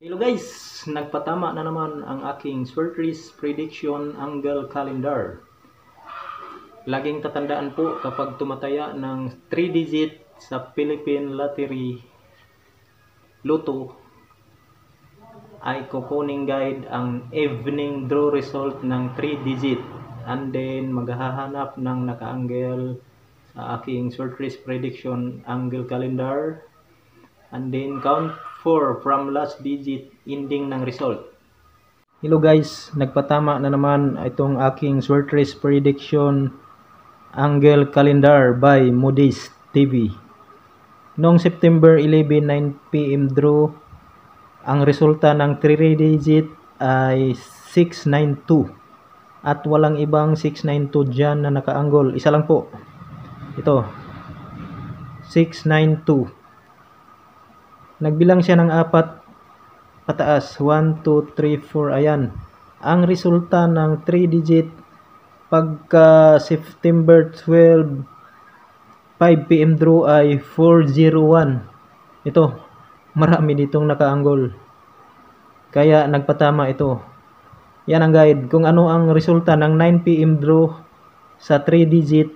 Hello guys, nagpatama na naman ang aking Swertres Prediction Angle Calendar. Laging tatandaan po kapag tumataya ng 3 digit sa Philippine Lottery Lotto ay kukuning guide ang evening draw result ng 3 digit, and then maghahanap ng naka-angle sa aking Swertres Prediction Angle Calendar, and then count 4 from last digit ending ng result. Hello guys, nagpatama na naman itong aking Swertres Prediction Angle Calendar by Moody's TV. Noong September 11, 9 PM draw, ang resulta ng 3 digit ay 692 at walang ibang 692 dyan na nakaanggol. Isa lang po. Ito, 692. Nagbilang siya ng 4 pataas, 1, 2, 3, 4, ayan. Ang resulta ng 3 digit pagka September 12, 5 PM draw ay 401. Ito, marami ditong nakaanggol. Kaya nagpatama ito. Yan ang guide kung ano ang resulta ng 9 PM draw sa 3 digit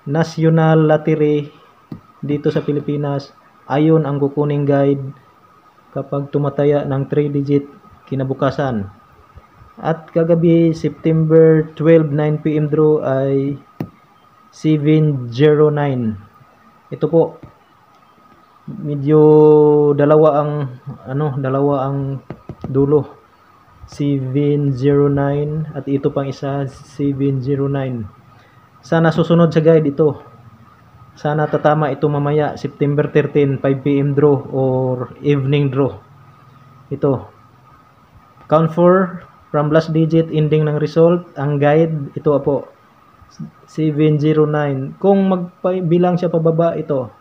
National Lottery dito sa Pilipinas. Ayon ang kukuning guide kapag tumataya ng 3 digit kinabukasan. At kagabi, September 12, 9 PM draw ay 709. Ito po, medyo dalawa ang dulo. 709 at ito pang isa 709. Sana susunod sa guide ito. Sana tatama ito mamaya, September 13, 5 PM draw or evening draw. Ito. Count 4 from last digit ending ng result. Ang guide, ito po. 709. Kung magbilang siya pababa, ito.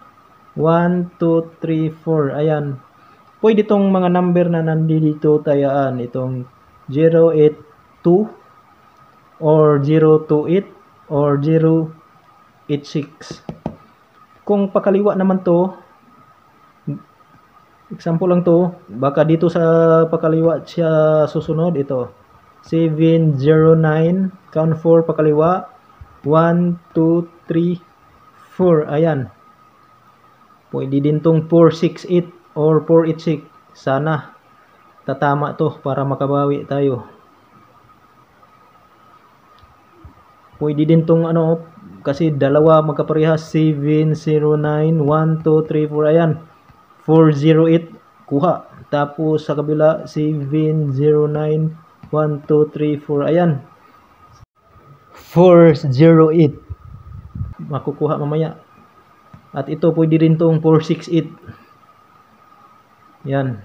1, 2, 3, 4. Ayan. Pwede itong mga number na nandito tayaan. Itong 082 or 028 or 086. Kung pakaliwa naman to, example lang to, baka dito sa pakaliwa siya susunod. Ito, 709, count 4 pakaliwa, 1, 2, 3, 4, ayan. Pwede din tong 468 or 486. Sana tatama to para makabawi tayo. Pwede din tong kasi dalawa magkaparehas, 709, 1, 2, 3, 4, ayan. 408, kuha. Tapos sa kabila, 709, 1, 2, 3, 4, ayan. 408. Makukuha mamaya. At ito, pwede rin tong 468. Yan.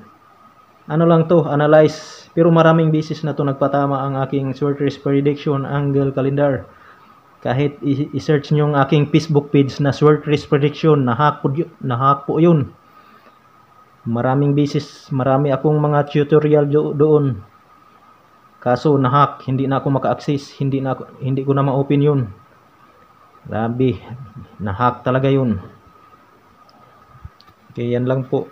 Ano lang to, analyze. Pero maraming beses na to nagpatama ang aking Swertres Prediction Angle Calendar. Kahit i-search nyo ang aking Facebook page na Swertres Prediction, nahack po yun. Maraming beses, marami akong mga tutorial doon. Kaso nahack, hindi na ako maka-access, hindi ko na ma-open yun. Grabe, nahack talaga yun. Okay, yan lang po.